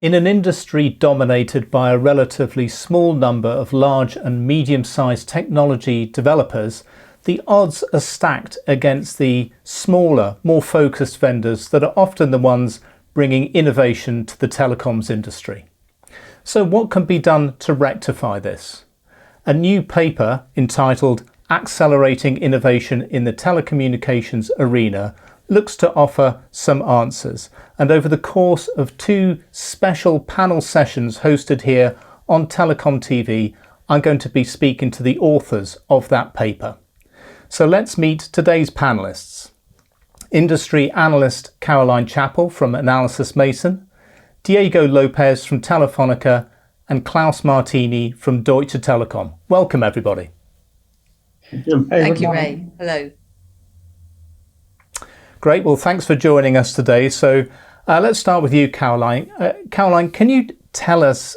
In an industry dominated by a relatively small number of large and medium-sized technology developers, the odds are stacked against the smaller, more focused vendors that are often the ones bringing innovation to the telecoms industry. So what can be done to rectify this? A new paper entitled Accelerating Innovation in the Telecommunications Arena looks to offer some answers, and over the course of 2 special panel sessions hosted here on TelecomTV, I'm going to be speaking to the authors of that paper. So let's meet today's panelists. Industry analyst Caroline Chappell from Analysys Mason, Diego Lopez from Telefónica, and Klaus Martiny from Deutsche Telekom. Welcome, everybody. Thank you, Ray. Hello. Great. Well, thanks for joining us today. So let's start with you, Caroline. Caroline, can you tell us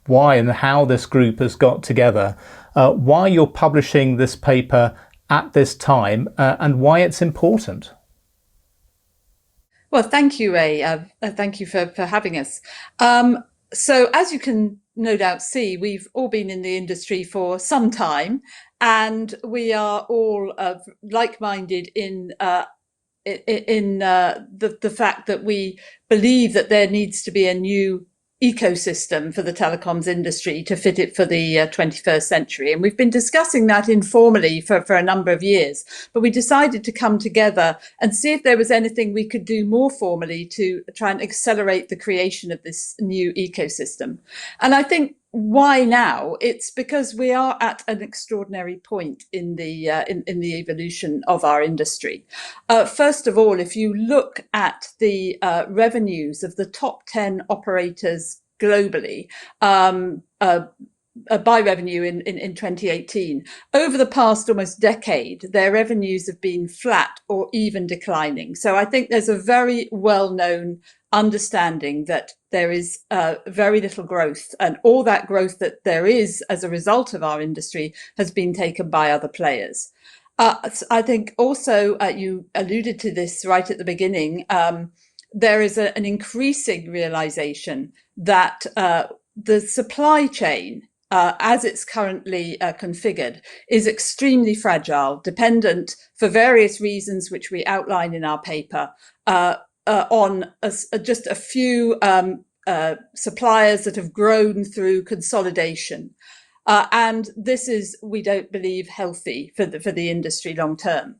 why and how this group has got together, why you're publishing this paper at this time, and why it's important? Well, thank you, Ray. Thank you for having us. So as you can no doubt see, we've all been in the industry for some time, and we are all like-minded in the fact that we believe that there needs to be a new ecosystem for the telecoms industry to fit it for the 21st century. And we've been discussing that informally for a number of years, but we decided to come together and see if there was anything we could do more formally to try and accelerate the creation of this new ecosystem. And I think why now? It's because we are at an extraordinary point in the evolution of our industry. First of all, if you look at the revenues of the top 10 operators globally, by revenue in 2018, over the past almost decade, their revenues have been flat or even declining. So I think there's a very well-known understanding that there is very little growth, and all that growth that there is as a result of our industry has been taken by other players. I think also you alluded to this right at the beginning. There is an increasing realization that the supply chain, as it's currently configured, is extremely fragile, dependent for various reasons, which we outline in our paper, on just a few suppliers that have grown through consolidation. And this is, we don't believe, healthy for the industry long term.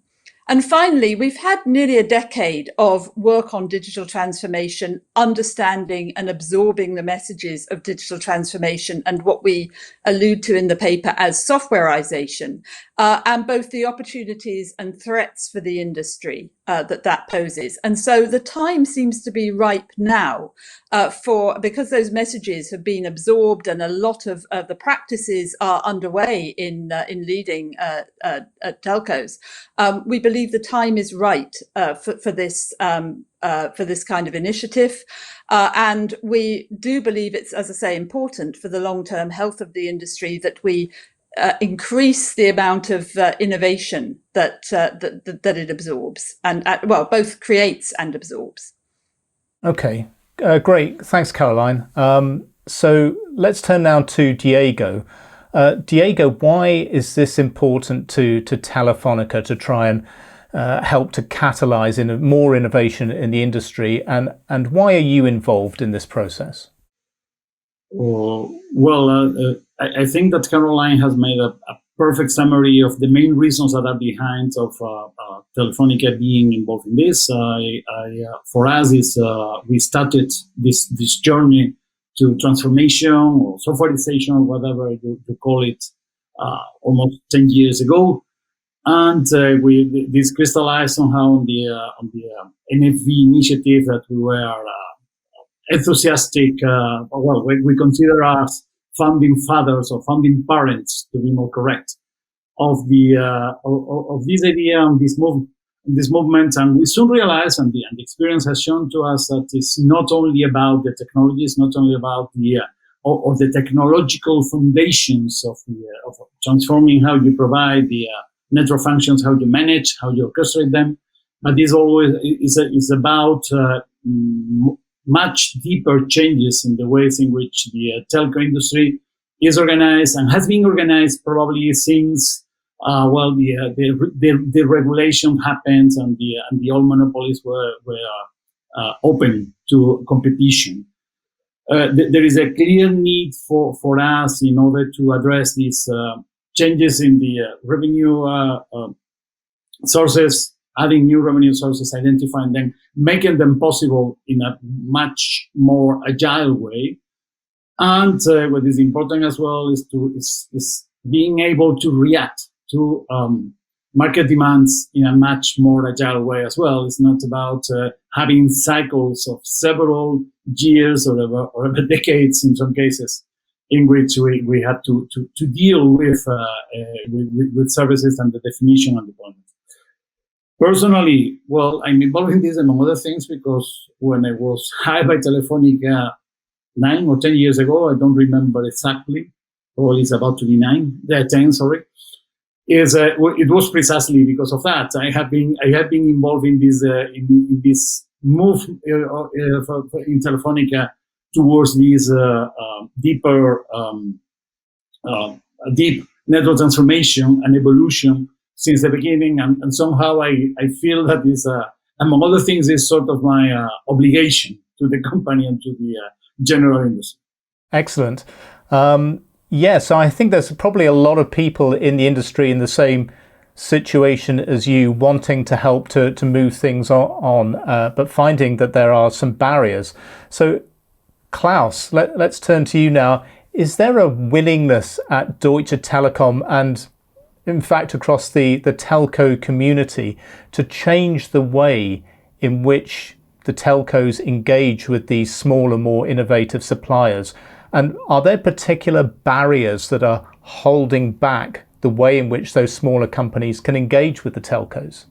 And finally, we've had nearly a decade of work on digital transformation, understanding and absorbing the messages of digital transformation and what we allude to in the paper as softwareization, and both the opportunities and threats for the industry that poses. And so the time seems to be ripe now because those messages have been absorbed and a lot of the practices are underway in leading telcos. We believe the time is right for this kind of initiative. And we do believe it's, as I say, important for the long-term health of the industry that we increase the amount of innovation that it absorbs and both creates and absorbs. Okay, great. Thanks, Caroline. So let's turn now to Diego. Diego, why is this important to Telefónica to try and help to catalyze more innovation in the industry, and why are you involved in this process? I think that Caroline has made a perfect summary of the main reasons that are behind of Telefónica being involved in this. For us, we started this journey to transformation or softwareization, whatever you call it, almost 10 years ago, and this crystallized somehow on the NFV initiative that we were enthusiastic. We consider us founding fathers or founding parents, to be more correct, of this idea and this movement. And we soon realized, and the experience has shown to us, that it's not only about the technology, it's not only about the technological foundations of transforming how you provide the network functions, how you manage, how you orchestrate them, but this always is about much deeper changes in the ways in which the telco industry is organized and has been organized probably since the regulation happened and the old monopolies were open to competition. There is a clear need for us in order to address these changes in the revenue sources, adding new revenue sources, identifying them, making them possible in a much more agile way. And what is important as well is being able to react to market demands in a much more agile way as well. It's not about having cycles of several years or decades in some cases, in which we have to deal with services and the definition and deployment. Personally, well, I'm involved in this among other things because when I was hired by Telefónica 9 or 10 years ago, I don't remember exactly, or it's about to be 10, sorry. It was precisely because of that. I have been involved in this move in Telefónica towards this deeper deep network transformation and evolution since the beginning, and somehow I feel that is among other things is sort of my obligation to the company and to the general industry. Excellent. Yes, I think there's probably a lot of people in the industry in the same situation as you, wanting to help to move things on, but finding that there are some barriers. So, Klaus, let's turn to you now. Is there a willingness at Deutsche Telekom and, in fact, across the telco community to change the way in which the telcos engage with these smaller, more innovative suppliers? And are there particular barriers that are holding back the way in which those smaller companies can engage with the telcos?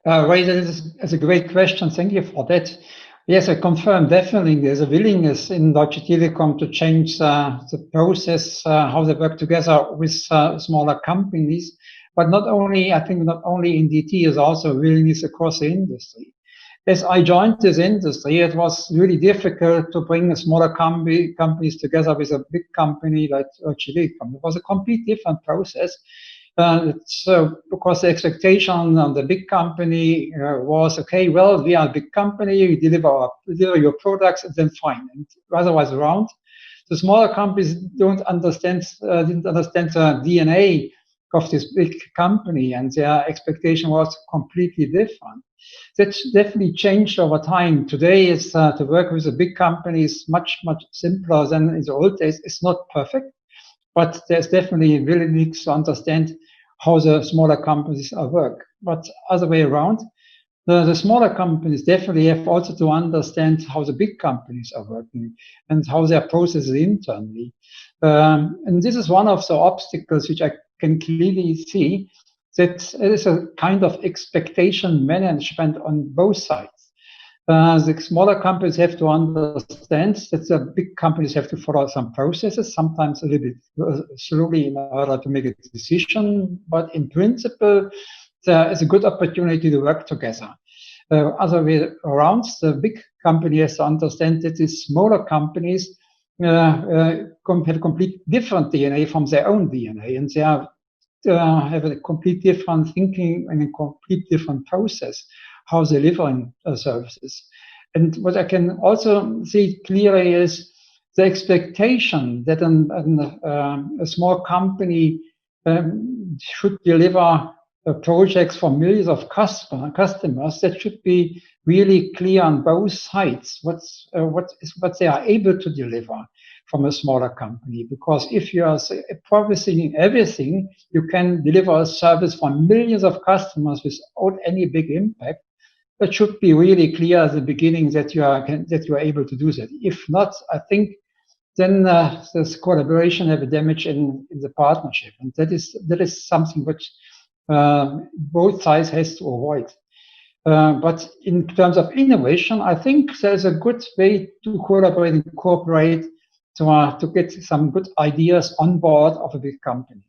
Ray, that's a great question. Thank you for that. Yes, I confirm definitely there's a willingness in Deutsche Telekom to change the process, how they work together with smaller companies. But not only in DT, is also willingness across the industry. As I joined this industry, it was really difficult to bring smaller companies together with a big company like Deutsche Telekom. It was a complete different process. Because the expectation on the big company was, okay, well, we are a big company, we deliver your products, and then fine. And otherwise around, the smaller companies didn't understand the DNA of this big company, and their expectation was completely different. That's definitely changed over time. Today, to work with a big company is much, much simpler than in the old days. It's not perfect, but there's definitely willingness to understand how the smaller companies work. But other way around, the smaller companies definitely have also to understand how the big companies are working and how their processes internally. And this is one of the obstacles which I can clearly see, that it is a kind of expectation management on both sides. The smaller companies have to understand that the big companies have to follow some processes, sometimes a little bit slowly in order to make a decision. But in principle, there is a good opportunity to work together. Other way around, the big company has to understand that these smaller companies have a complete different DNA from their own DNA, and they have a complete different thinking and a complete different process how they're delivering services. And what I can also see clearly is the expectation that a small company should deliver projects for millions of customers. That should be really clear on both sides. What they are able to deliver from a smaller company, because if you are promising everything, you can deliver a service for millions of customers without any big impact. It should be really clear at the beginning that you are able to do that. If not, I think then this collaboration have a damage in the partnership, and that is something which both sides has to avoid. But in terms of innovation, I think there's a good way to collaborate and cooperate to get some good ideas on board of a big company.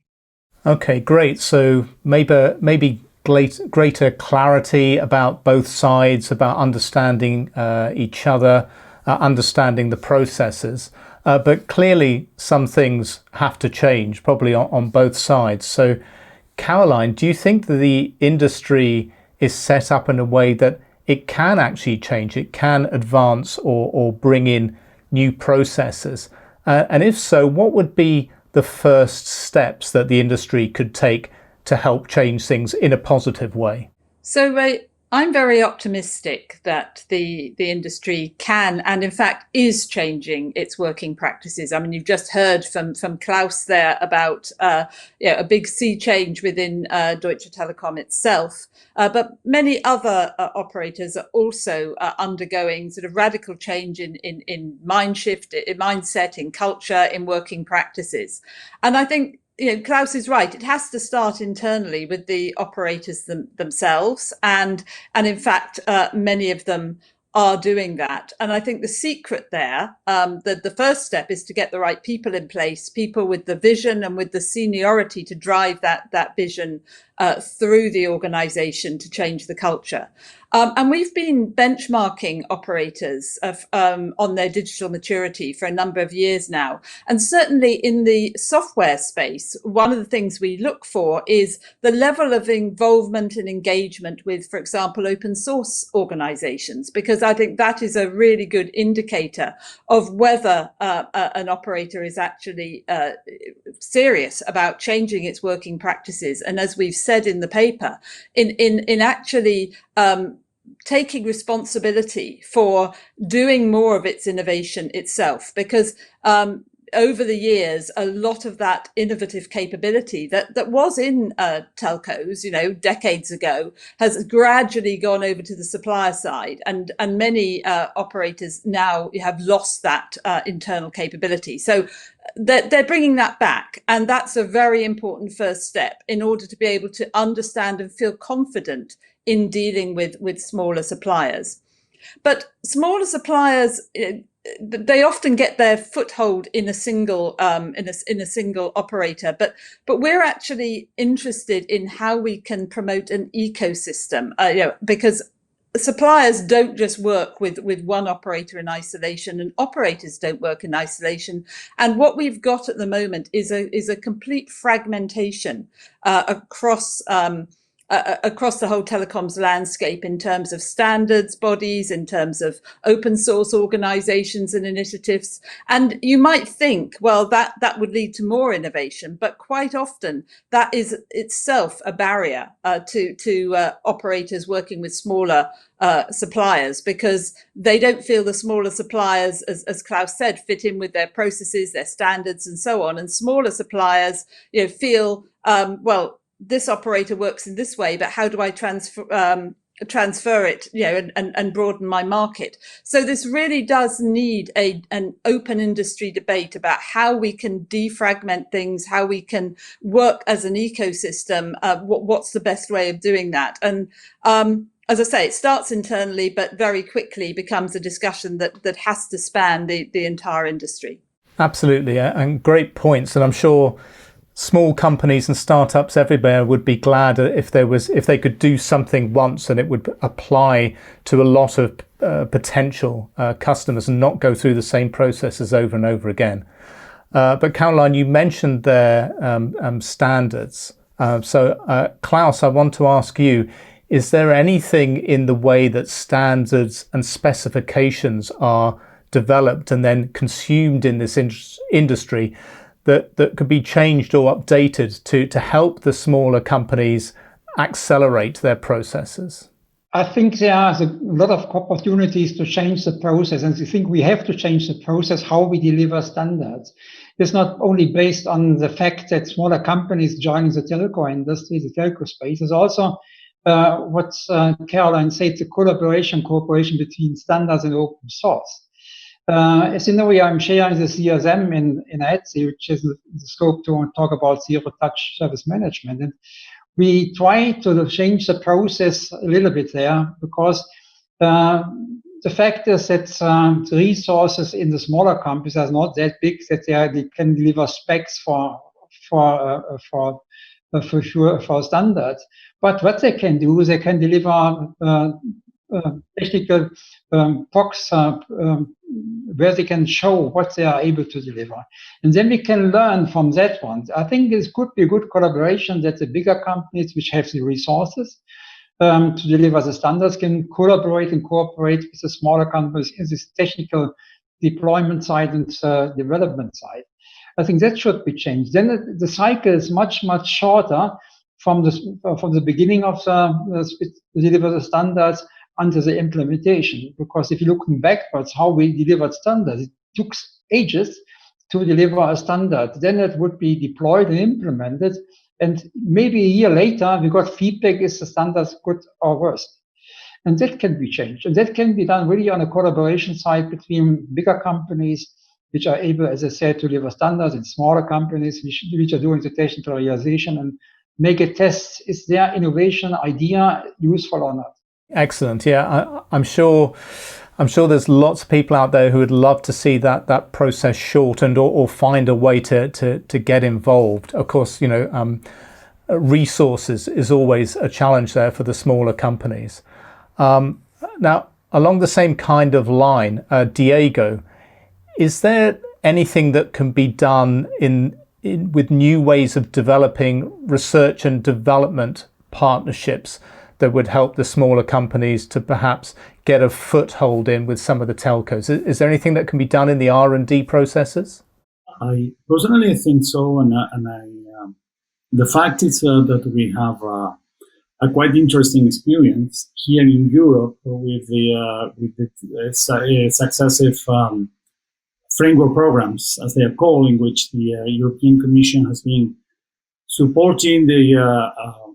Okay, great. So maybe greater clarity about both sides, about understanding each other, understanding the processes. But clearly some things have to change, probably on both sides. So Caroline, do you think that the industry is set up in a way that it can actually change, it can advance or bring in new processes? And if so, what would be the first steps that the industry could take to help change things in a positive way? So, Ray, I'm very optimistic that the industry can, and in fact is, changing its working practices. I mean, you've just heard from Klaus there about a big sea change within Deutsche Telekom itself. But many other operators are also undergoing sort of radical change in mindset, in culture, in working practices. And I think Klaus is right. It has to start internally with the operators themselves, and in fact, many of them are doing that. And I think the secret there, the first step, is to get the right people in place, people with the vision and with the seniority to drive that vision through the organization to change the culture. And we've been benchmarking operators on their digital maturity for a number of years now. And certainly in the software space, one of the things we look for is the level of involvement and engagement with, for example, open source organizations, because I think that is a really good indicator of whether an operator is actually serious about changing its working practices. And as we've said in the paper, in actually taking responsibility for doing more of its innovation itself, because over the years, a lot of that innovative capability that was in telcos, decades ago, has gradually gone over to the supplier side, and many operators now have lost that internal capability. So they're bringing that back, and that's a very important first step in order to be able to understand and feel confident in dealing with smaller suppliers. But smaller suppliers, they often get their foothold in a single in a single operator. But we're actually interested in how we can promote an ecosystem, because suppliers don't just work with one operator in isolation, and operators don't work in isolation. And what we've got at the moment is a complete fragmentation across the whole telecoms landscape in terms of standards bodies, in terms of open source organizations and initiatives. And you might think, well, that would lead to more innovation, but quite often that is itself a barrier to operators working with smaller suppliers, because they don't feel the smaller suppliers, as Klaus said, fit in with their processes, their standards, and so on. And smaller suppliers, feel, well, this operator works in this way, but how do I transfer it, and broaden my market? So this really does need an open industry debate about how we can defragment things, how we can work as an ecosystem, what's the best way of doing that. And as I say, it starts internally, but very quickly becomes a discussion that has to span the entire industry. Absolutely, and great points. And I'm sure small companies and startups everywhere would be glad if they could do something once and it would apply to a lot of potential customers and not go through the same processes over and over again. But Caroline, you mentioned their standards. So Klaus, I want to ask you, is there anything in the way that standards and specifications are developed and then consumed in this industry that could be changed or updated to help the smaller companies accelerate their processes? I think there are a lot of opportunities to change the process, and I think we have to change the process, how we deliver standards. It's not only based on the fact that smaller companies joining the telco industry, the telco space. It's also what Caroline said, the cooperation between standards and open source. As you know, I'm sharing the CSM in ETSI, which is the scope to talk about zero-touch service management. And we try to change the process a little bit there, because the fact is that the resources in the smaller companies are not that big that they can deliver specs for standards. But what they can do is they can deliver technical box where they can show what they are able to deliver. And then we can learn from that one. I think this could be a good collaboration that the bigger companies which have the resources to deliver the standards can collaborate and cooperate with the smaller companies in this technical deployment side and development side. I think that should be changed. Then the cycle is much shorter from the beginning of the deliver the standards until the implementation. Because if you're looking backwards, how we delivered standards, it took ages to deliver a standard. Then it would be deployed and implemented, and maybe a year later we got feedback: is the standards good or worse? And that can be changed, and that can be done really on a collaboration side between bigger companies which are able, as I said, to deliver standards, and smaller companies which are doing the technical realization and make a test: is their innovation idea useful or not? Excellent. Yeah, I'm sure there's lots of people out there who would love to see that process shortened or find a way to get involved. Of course, resources is always a challenge there for the smaller companies. Now, along the same kind of line, Diego, is there anything that can be done with new ways of developing research and development partnerships that would help the smaller companies to perhaps get a foothold in with some of the telcos? Is there anything that can be done in the R&D processes? I personally think so, and the fact is that we have a quite interesting experience here in Europe with the successive framework programs, as they are called, in which the European Commission has been supporting the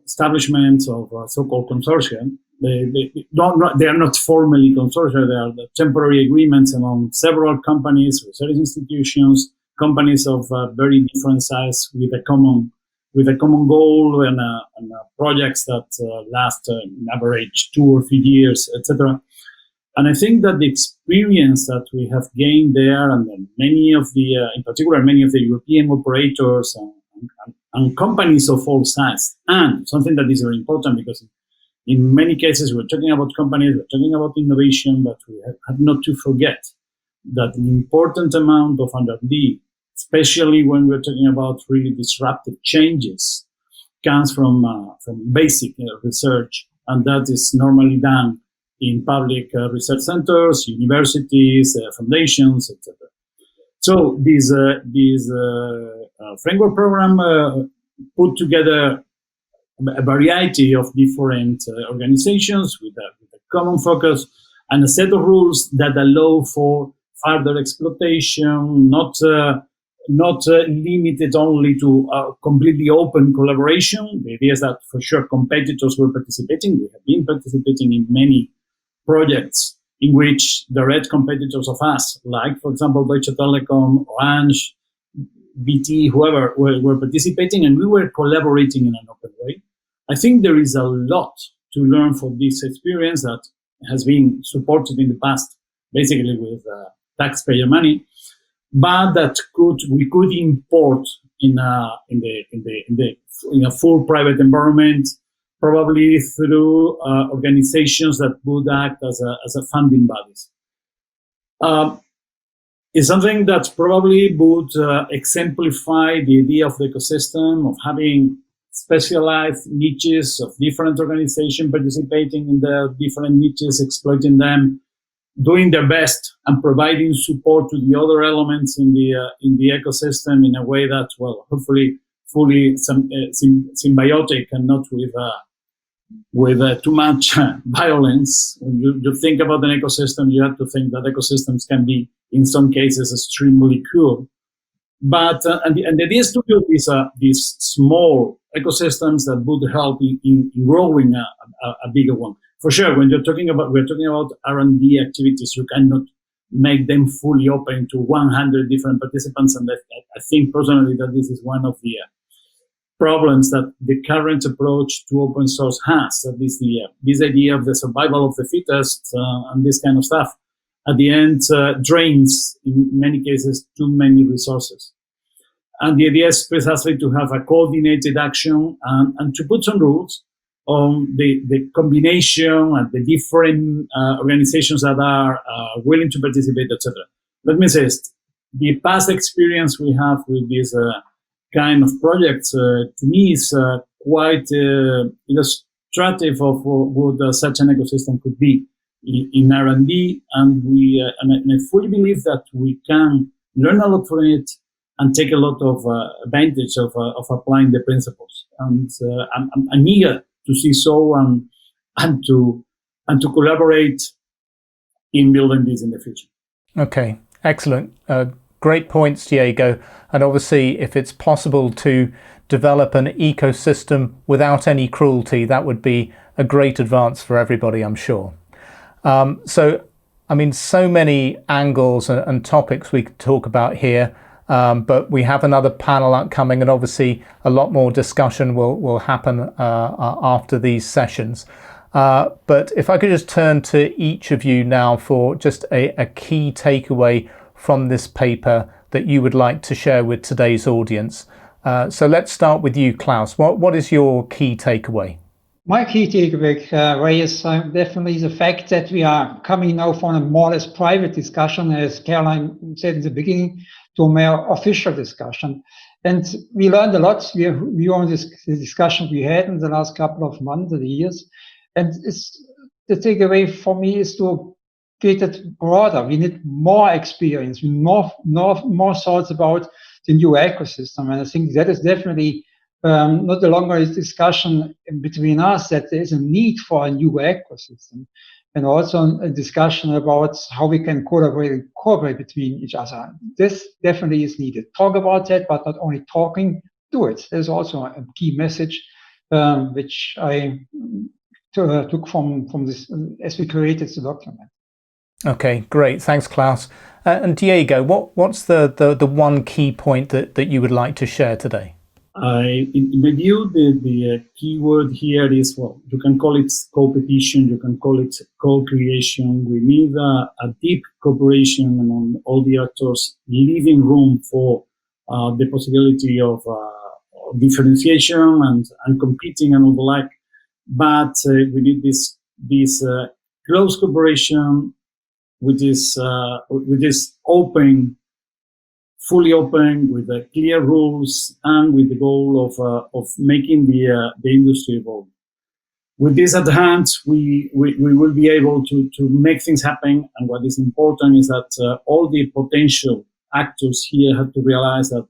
establishment of so-called consortia. They are not formally consortia. They are the temporary agreements among several companies, research institutions, companies of very different size, with a common goal and projects that last on average 2 or 3 years, etc. And I think that the experience that we have gained there, and then in particular many of the European operators and companies of all sizes, and something that is very important, because in many cases we're talking about companies, we're talking about innovation, but we have not to forget that an important amount of R&D, especially when we're talking about really disruptive changes, comes from basic research, and that is normally done in public research centers, universities, foundations, etc. So this framework program put together a variety of different organizations with a common focus and a set of rules that allow for further exploitation, not limited only to completely open collaboration. The idea is that for sure competitors were participating. We have been participating in many projects in which direct competitors of us, like, for example, Deutsche Telekom, Orange, BT, whoever, were participating, and we were collaborating in an open way. I think there is a lot to learn from this experience that has been supported in the past, basically with taxpayer money, but that we could import in a full private environment, probably through organizations that would act as a funding bodies. It's something that probably would exemplify the idea of the ecosystem, of having specialized niches of different organizations participating in the different niches, exploiting them, doing their best, and providing support to the other elements in the ecosystem in a way that, well, hopefully fully symbiotic and not with too much violence. When you think about an ecosystem, you have to think that ecosystems can be, in some cases, extremely cruel. But and the idea is to build these small ecosystems that would help in growing a bigger one. For sure, when we're talking about R&D activities, you cannot make them fully open to 100 different participants, and I think personally that this is one of the problems that the current approach to open source has. That is this idea of the survival of the fittest and this kind of stuff. At the end, drains, in many cases, too many resources. And the idea is precisely to have a coordinated action and to put some rules on the combination and the different organizations that are willing to participate, etc. Let me say, the past experience we have with this kind of projects, to me, is quite illustrative of what such an ecosystem could be in R&D, and I fully believe that we can learn a lot from it and take a lot of advantage of applying the principles. And I'm eager to see so and to collaborate in building this in the future. Okay, excellent. Great points, Diego. And obviously, if it's possible to develop an ecosystem without any cruelty, that would be a great advance for everybody, I'm sure. So many angles and topics we could talk about here, but we have another panel upcoming, and obviously a lot more discussion will happen after these sessions. But if I could just turn to each of you now for just a key takeaway from this paper that you would like to share with today's audience. So let's start with you, Klaus. What is your key takeaway? My key takeaway, Ray, is definitely the fact that we are coming now from a more or less private discussion, as Caroline said in the beginning, to a more official discussion. And we learned a lot. We on this discussion we had in the last couple of months and years. And the takeaway for me is to get it broader. We need more experience, more thoughts about the new ecosystem. And I think that is definitely not longer a discussion between us, that there is a need for a new ecosystem, and also a discussion about how we can cooperate between each other. This definitely is needed. Talk about that, but not only talking, do it. There's also a key message which I took from this as we created the document. Okay, great. Thanks, Klaus. And Diego, what's the one key point that you would like to share today? In my view, the key word here is, well, you can call it co-petition, you can call it co-creation. We need a deep cooperation among all the actors, leaving room for the possibility of differentiation and competing and all the like. But we need this close cooperation, which is open, fully open, with clear rules and with the goal of making the industry evolve. With this at hand, we will be able to make things happen. And what is important is that all the potential actors here have to realize that,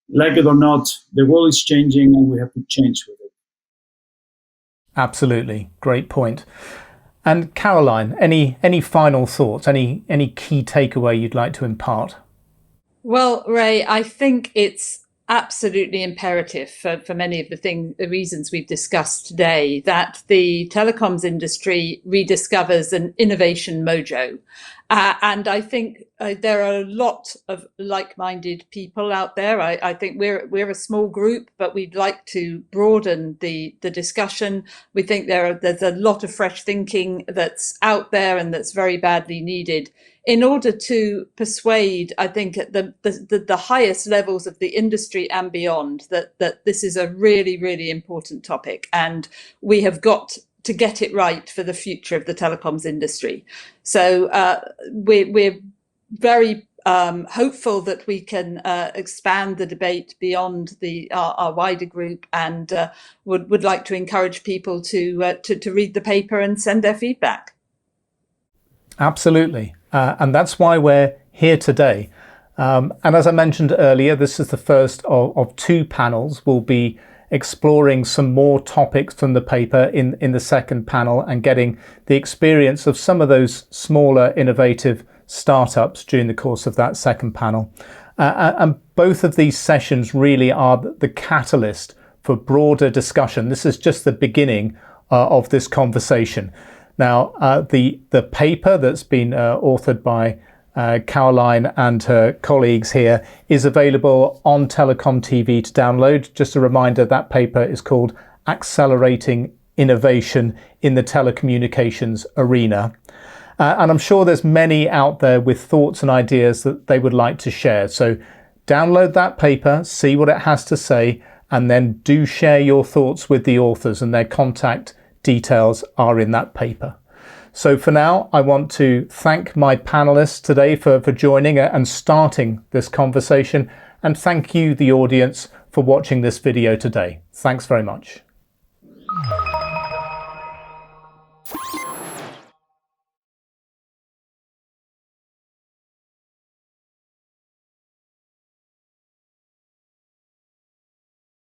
like it or not, the world is changing and we have to change with it. Absolutely, great point. And Caroline, any final thoughts? Any key takeaway you'd like to impart? Well, Ray, I think it's absolutely imperative for many of the reasons we've discussed today that the telecoms industry rediscovers an innovation mojo. And I think there are a lot of like-minded people out there. I think we're a small group, but we'd like to broaden the discussion. We think there's a lot of fresh thinking that's out there and that's very badly needed in order to persuade, I think, at the highest levels of the industry and beyond that this is a really, really important topic, and we have got to get it right for the future of the telecoms industry. So we're very hopeful that we can expand the debate beyond our wider group, and would like to encourage people to read the paper and send their feedback. Absolutely. And that's why we're here today. And as I mentioned earlier, this is the first of two panels. We'll be exploring some more topics from the paper in the second panel and getting the experience of some of those smaller innovative startups during the course of that second panel. And both of these sessions really are the catalyst for broader discussion. This is just the beginning of this conversation. Now, the paper that's been authored by Caroline and her colleagues here is available on TelecomTV to download. Just a reminder, that paper is called Accelerating Innovation in the Telecommunications Arena. And I'm sure there's many out there with thoughts and ideas that they would like to share. So download that paper, see what it has to say, and then do share your thoughts with the authors, and their contact details are in that paper. So for now, I want to thank my panelists today for joining and starting this conversation, and thank you, the audience, for watching this video today. Thanks very much.